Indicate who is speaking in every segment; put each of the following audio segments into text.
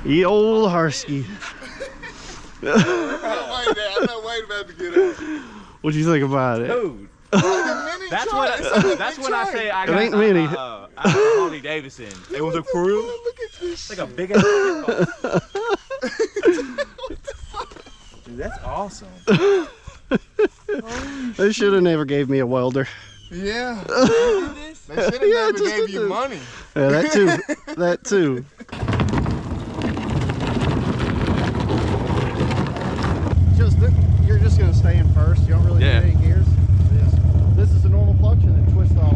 Speaker 1: The old Harski.
Speaker 2: I'm not waiting about to get up.
Speaker 1: What do you think about it?
Speaker 3: Dude. That's when I say I
Speaker 1: It
Speaker 3: got
Speaker 1: ain't mini.
Speaker 3: Harley Davidson. It was a crew.
Speaker 2: Look at this.
Speaker 3: Like a big ass kickball. Dude, that's awesome.
Speaker 1: They should have never gave me a welder.
Speaker 2: Yeah. They should have never gave you money.
Speaker 1: Yeah, that too. That too. You're just gonna stay in first. You don't really need any gears. This is a normal clutch and then twist off.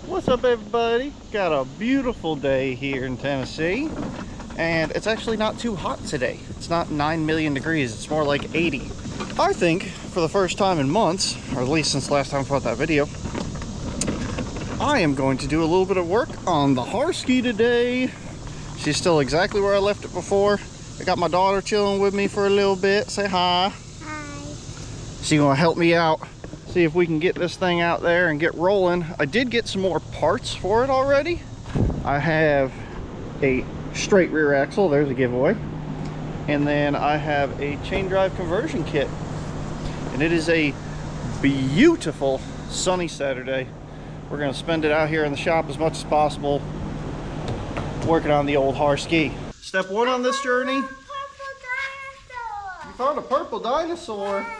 Speaker 1: What's up, everybody? Got a beautiful day here in Tennessee, and it's actually not too hot today. It's not 9 million degrees, it's more like 80. I think for the first time in months, or at least since last time I put that video, I am going to do a little bit of work on the Harski today. She's still exactly where I left it before. I got my daughter chilling with me for a little bit. Say hi.
Speaker 4: Hi.
Speaker 1: She's gonna help me out, see if we can get this thing out there and get rolling. I did get some more parts for it already. I have a straight rear axle, there's a giveaway. And then I have a chain drive conversion kit. And it is a beautiful sunny Saturday. We're gonna spend it out here in the shop as much as possible, working on the old Harski. Step one on this journey.
Speaker 4: Purple dinosaur.
Speaker 1: You found a purple dinosaur.
Speaker 4: Yeah.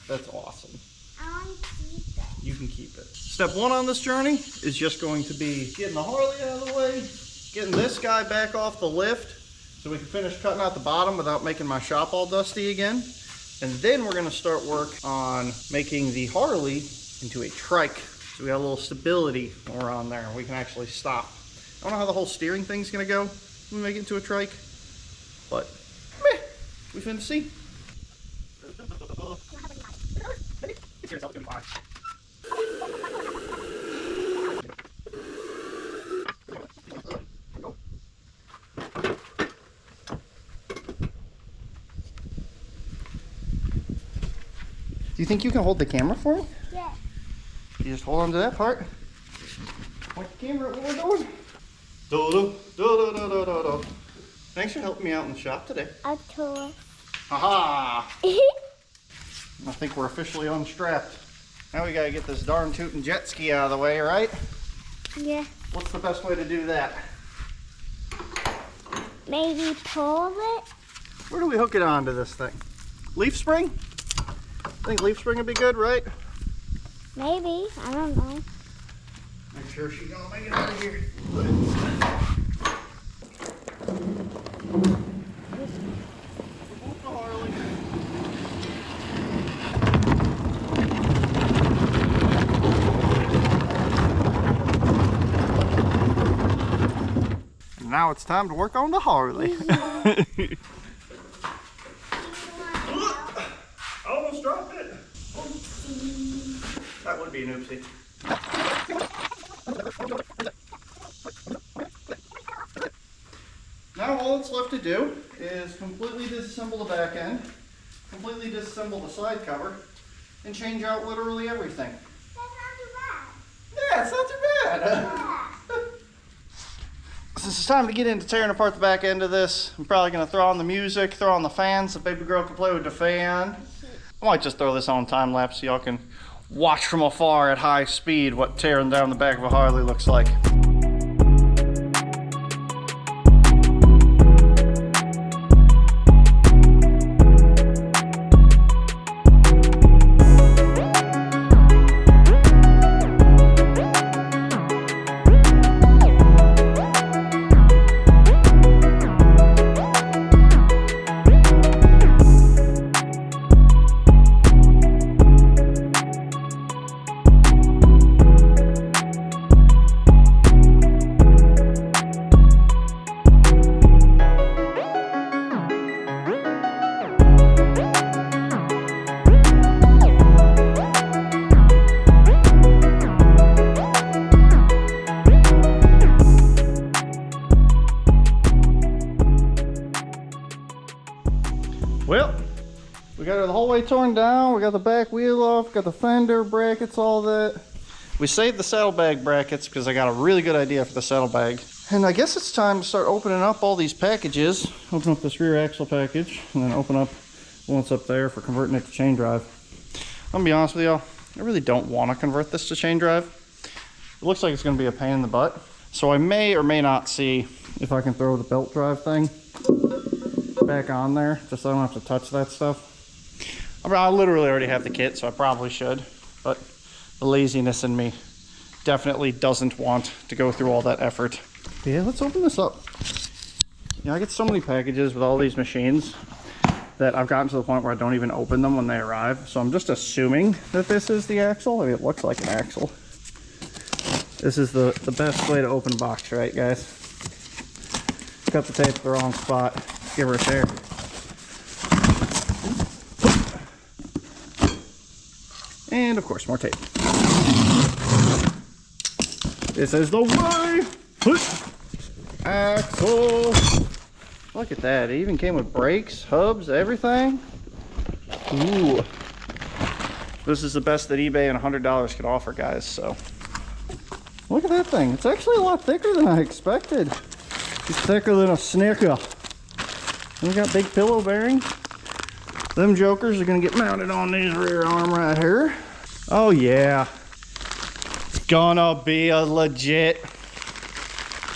Speaker 1: That's awesome.
Speaker 4: I want to keep it.
Speaker 1: You can keep it. Step one on this journey is just going to be getting the Harley out of the way, getting this guy back off the lift so we can finish cutting out the bottom without making my shop all dusty again. And then we're going to start work on making the Harley into a trike, so we got a little stability when we're on there and we can actually stop. I don't know how the whole steering thing's going to go when we make it into a trike, but meh, we finna see. Do you think you can hold the camera for me?
Speaker 4: Yeah.
Speaker 1: You just hold on to that part. Point the camera at what we're doing. Do-do-do-do-do-do-do. Thanks for helping me out in the shop today.
Speaker 4: A toy.
Speaker 1: Haha! I think we're officially unstrapped. Now we gotta get this darn tootin' jet ski out of the way, right?
Speaker 4: Yeah.
Speaker 1: What's the best way to do that?
Speaker 4: Maybe pull it.
Speaker 1: Where do we hook it onto this thing? Leaf spring? I think leaf spring would be good, right?
Speaker 4: Maybe. I don't know.
Speaker 1: Make sure she's gonna make it out of here. Now it's time to work on the Harley. I almost dropped it. That would be an oopsie. Now all that's left to do is completely disassemble the back end, completely disassemble the side cover, and change out literally everything.
Speaker 4: That's not too bad.
Speaker 1: Yeah, it's not too bad. Since it's time to get into tearing apart the back end of this, I'm probably going to throw on the music, throw on the fan so baby girl can play with the fan. I might just throw this on time lapse so y'all can watch from afar at high speed what tearing down the back of a Harley looks like. torn down. We got the back wheel off, got the fender brackets, all that. We saved the saddlebag brackets because I got a really good idea for the saddlebag. And I guess it's time to start opening up all these packages. Open up this rear axle package and then open up what's up there for converting it to chain drive. I'm gonna be honest with y'all, I really don't want to convert this to chain drive. It looks like it's gonna be a pain in the butt. So I may or may not see if I can throw the belt drive thing back on there, just so I don't have to touch that stuff. I literally already have the kit, so I probably should, but the laziness in me definitely doesn't want to go through all that effort. But yeah, let's open this up. I get so many packages with all these machines that I've gotten to the point where I don't even open them when they arrive. So I'm just assuming that this is the axle. I mean, it looks like an axle. This is the best way to open a box, right, guys? Cut the tape at the wrong spot. Give her a tear. And of course, more tape. This is the way. Axle. Look at that. It even came with brakes, hubs, everything. Ooh. This is the best that eBay and $100 could offer, guys. So look at that thing. It's actually a lot thicker than I expected. It's thicker than a Snicker. And we got big pillow bearings. Them jokers are gonna get mounted on these rear arm right here. Oh yeah. It's gonna be a legit.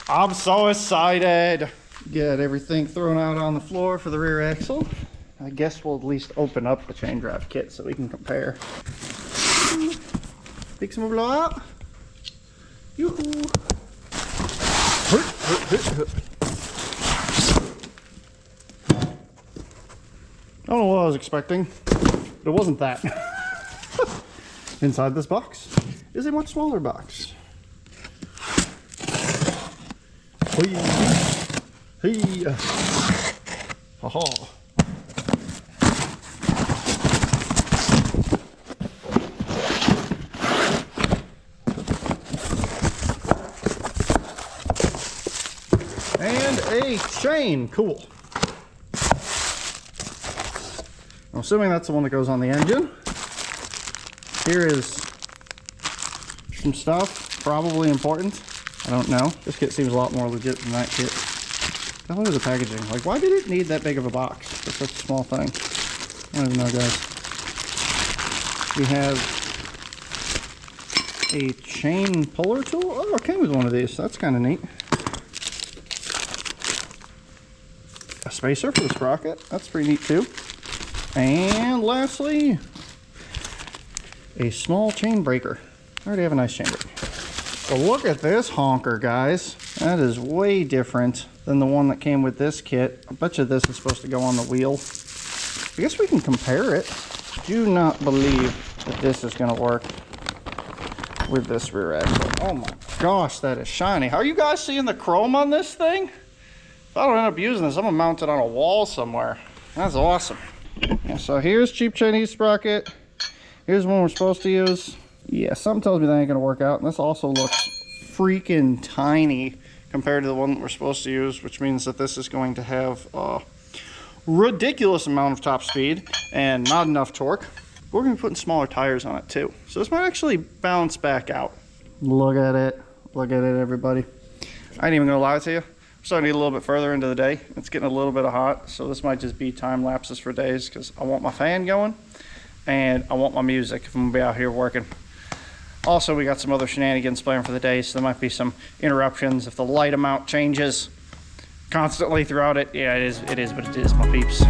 Speaker 1: I'm so excited. Got everything thrown out on the floor for the rear axle. I guess we'll at least open up the chain drive kit so we can compare. Take some blowout. Yoo-hoo. I don't know what I was expecting, but it wasn't that. Inside this box is a much smaller box. Hey, ha-ha. And a chain, cool. I'm assuming that's the one that goes on the engine. Here is some stuff, probably important. I don't know. This kit seems a lot more legit than that kit. I look at the packaging. Like, why did it need that big of a box for such a small thing? I don't even know, guys. We have a chain puller tool. Oh, it came with one of these. That's kind of neat. A spacer for the sprocket. That's pretty neat too. And lastly, a small chain breaker. I already have a nice chain breaker. So look at this honker, guys. That is way different than the one that came with this kit. I bet you this is supposed to go on the wheel. I guess we can compare it. Do not believe that this is going to work with this rear axle. Oh my gosh, that is shiny. Are you guys seeing the chrome on this thing? If I don't end up using this, I'm going to mount it on a wall somewhere. That's awesome. Yeah, so here's cheap Chinese sprocket. Here's one we're supposed to use. Yeah, something tells me that ain't gonna work out. And this also looks freaking tiny compared to the one that we're supposed to use, which means that this is going to have a ridiculous amount of top speed and not enough torque. We're gonna be putting smaller tires on it too. So this might actually bounce back out. Look at it. Look at it, everybody. I ain't even gonna lie to you. I'm starting to get a little bit further into the day. It's getting a little bit hot, so this might just be time lapses for days because I want my fan going and I want my music if I'm gonna be out here working. Also, we got some other shenanigans planned for the day, so there might be some interruptions if the light amount changes constantly throughout it. Yeah, it is what it is, my peeps.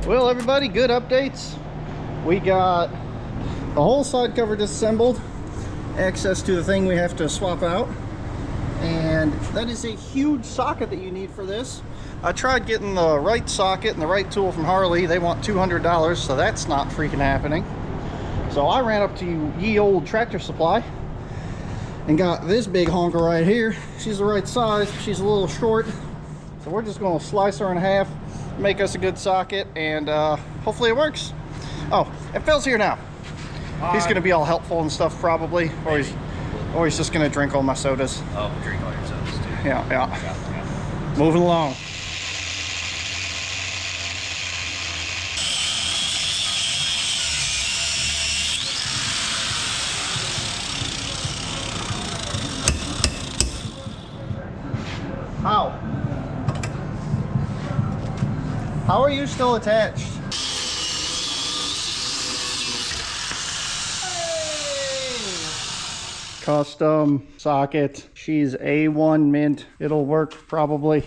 Speaker 1: Well, everybody, good updates. We got The whole side cover disassembled. Access to the thing we have to swap out. And that is a huge socket that you need for this. I tried getting the right socket and the right tool from Harley. They want $200, so that's not freaking happening. So I ran up to ye old Tractor Supply and got this big honker right here. She's the right size, she's a little short. So we're just gonna slice her in half, make us a good socket, and hopefully it works. Oh, and Phil's here now. He's gonna be all helpful and stuff probably, or he's just gonna drink all my sodas.
Speaker 5: Oh, drink all your sodas too.
Speaker 1: Yeah. Moving along. How are you still attached? Hey. Custom socket. She's A1 mint. It'll work probably.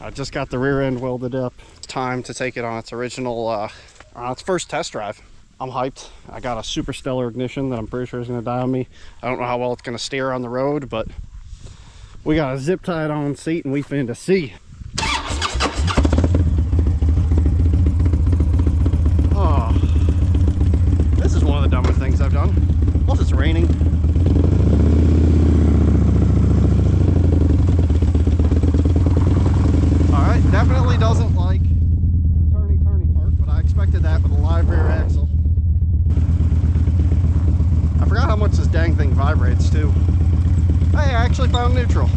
Speaker 1: I just got the rear end welded up. It's time to take it on its original, its first test drive. I'm hyped. I got a super stellar ignition that I'm pretty sure is going to die on me. I don't know how well it's going to steer on the road, but we got a zip tied on seat and we finna see. Oh, this is one of the dumbest things I've done. Plus it's raining. All right, definitely doesn't like the turny part, but I expected that with a live rear axle. I forgot how much this dang thing vibrates too. Hey, I actually found neutral.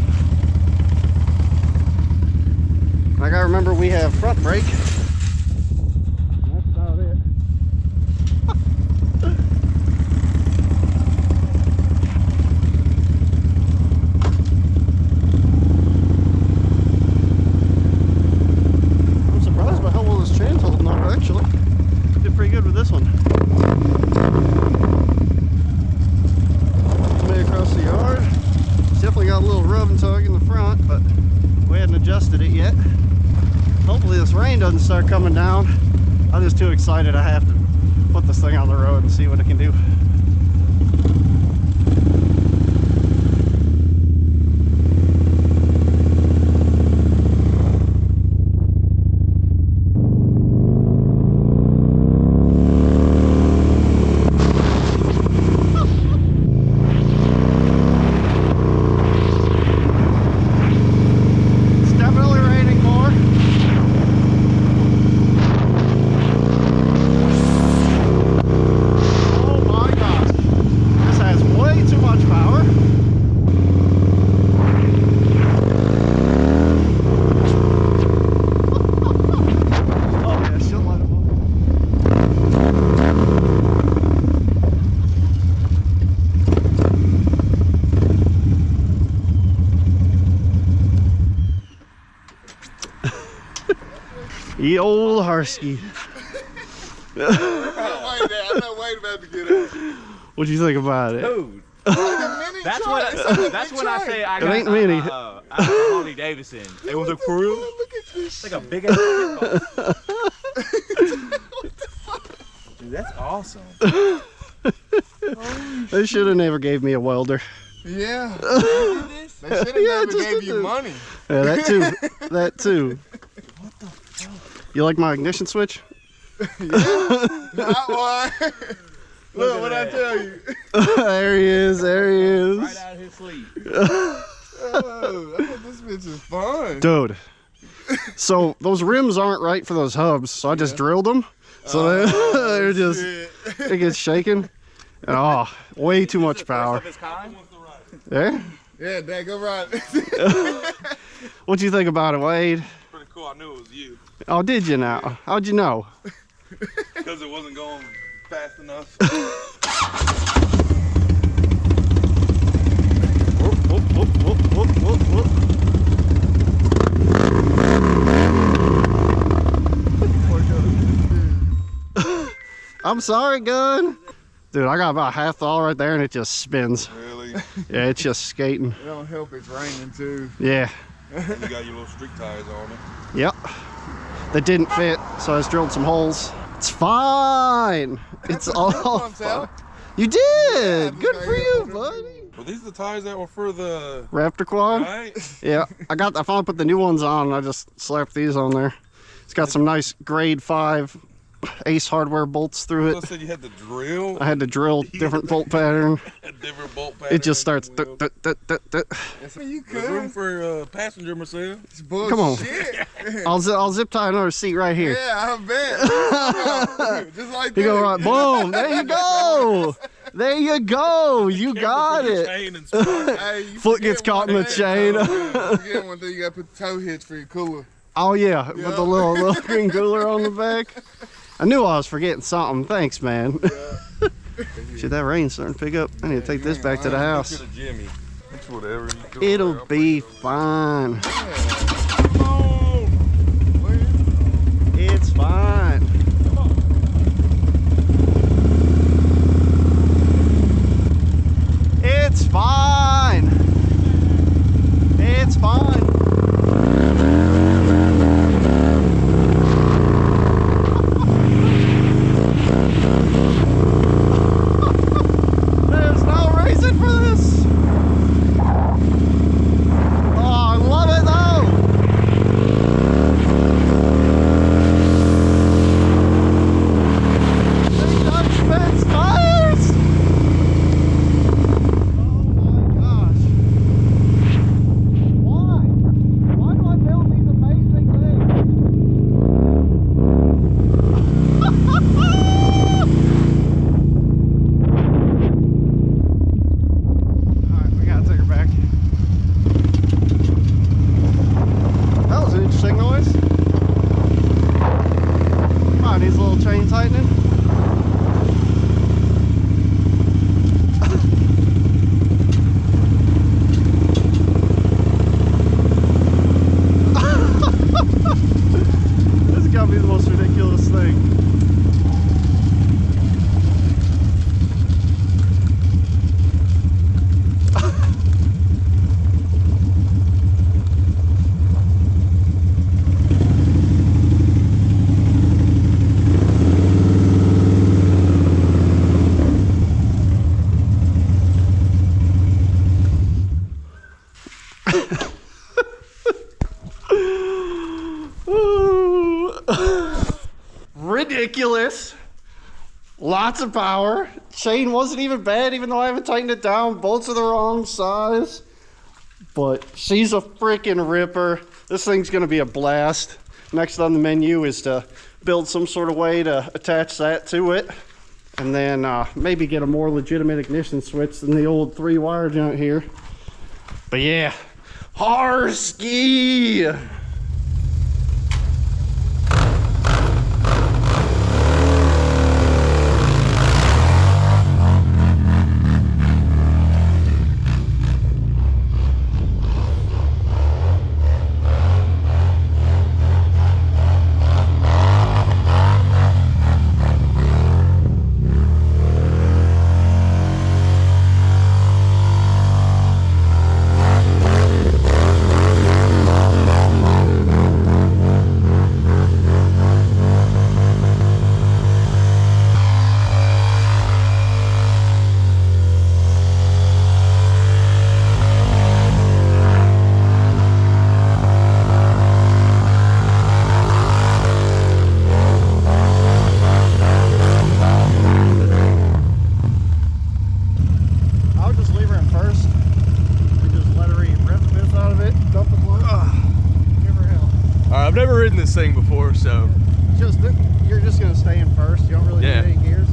Speaker 1: I gotta remember we have front brake. That's about it. I'm surprised by how well this chain's holding up actually. Did pretty good with this one. Across the yard. It's definitely got a little rub and tug in the front, but we hadn't adjusted it yet. Hopefully this rain doesn't start coming down. I'm just too excited. I have to put this thing on the road and see what it can do. Ye old Harski.
Speaker 2: I'm not waiting about to get out.
Speaker 1: What'd you think about it?
Speaker 3: Dude.
Speaker 2: That's
Speaker 3: when I say I got
Speaker 1: ain't mini.
Speaker 3: Harley Davidson. It was a crew.
Speaker 2: Look at this.
Speaker 3: It's like a big ass. Dude, that's awesome.
Speaker 1: They should have never gave me a welder.
Speaker 2: Yeah. They should have never gave you money.
Speaker 1: Yeah, that too. That too.
Speaker 3: What the fuck?
Speaker 1: You like my ignition switch?
Speaker 2: Yeah. Not one. Look what I tell you.
Speaker 1: There he is. There he is.
Speaker 3: Right out of his sleep.
Speaker 2: Oh, I thought this bitch is fun.
Speaker 1: Dude. So those rims aren't right for those hubs, so I just drilled them. So they're just, it gets shaking. And, oh, way too much power. There?
Speaker 2: Yeah, Dad, go right.
Speaker 1: What'd you think about it, Wade?
Speaker 6: Pretty cool. I knew it was you.
Speaker 1: Oh, did you now? How'd you know?
Speaker 6: Because it wasn't going fast enough.
Speaker 1: Whoop, whoop, whoop, whoop, whoop, whoop, whoop. I'm sorry, gun. Dude, I got about half the all right there and it just spins.
Speaker 2: Really?
Speaker 1: Yeah, it's just skating.
Speaker 2: It don't help it's raining too.
Speaker 1: Yeah.
Speaker 6: And you got your little street tires on it.
Speaker 1: Yep. That didn't fit, so I just drilled some holes. It's fine. It's all
Speaker 2: Pumps
Speaker 1: fine.
Speaker 2: out.
Speaker 1: You did.
Speaker 2: Yeah,
Speaker 1: Good
Speaker 2: I
Speaker 1: for
Speaker 2: just
Speaker 1: you,
Speaker 2: got
Speaker 1: buddy.
Speaker 6: Were these the tires that were for the
Speaker 1: Raptor quad.
Speaker 6: right?
Speaker 1: Yeah, I finally put the new ones on. I just slapped these on there. It's got some nice grade 5 Ace hardware bolts through
Speaker 6: I
Speaker 1: it.
Speaker 6: said you had to drill
Speaker 1: I had to drill different bolt pattern.
Speaker 6: a different bolt pattern.
Speaker 1: It just starts.
Speaker 6: in the wheel.
Speaker 2: You
Speaker 6: There's room
Speaker 2: could.
Speaker 6: for passenger, Marcel.
Speaker 2: It's bullshit.
Speaker 1: Come on. I'll zip tie another seat right here.
Speaker 2: Yeah, I bet. Just like that.
Speaker 1: You go right. Boom. There you go. There you go. You got it.
Speaker 6: Chain and sprocket.
Speaker 2: Hey, you
Speaker 1: Foot
Speaker 2: forget
Speaker 1: gets caught in
Speaker 2: one
Speaker 1: the
Speaker 2: thing,
Speaker 1: chain.
Speaker 2: though. Yeah, you forget one thing. You got to put the toe hitch for your cooler.
Speaker 1: Oh yeah, with the little green cooler on the back. I knew I was forgetting something. Thanks, man. Shit, that rain's starting to pick up. I need to take this back to the house.
Speaker 6: Look at the Jimmy. It's whatever. You do
Speaker 1: It'll
Speaker 6: I'll
Speaker 1: be
Speaker 6: put it-
Speaker 1: fine.
Speaker 6: Come on.
Speaker 1: It's fine. It's fine. It's fine. There's no reason for this. Oh, I love it though. Big Dutch Spence tires. Oh my gosh. Why? Why do I build these amazing things? Alright, we gotta take her back. That was an interesting noise. Oh, needs a little chain tightening. This has got to be the most ridiculous thing. Ridiculous. Lots of power. Chain wasn't even bad, even though I haven't tightened it down. Bolts are the wrong size. But she's a freaking ripper. This thing's gonna be a blast. Next on the menu is to build some sort of way to attach that to it. And then maybe get a more legitimate ignition switch than the old 3-wire junk here. But yeah, Harski! I would just leave her in first and just let her rip the piss out of it, dump the blood, give her hell.
Speaker 3: All right, I've never ridden this thing before, so
Speaker 1: You're just gonna stay in first. You don't really
Speaker 3: Yeah.
Speaker 1: need any gears.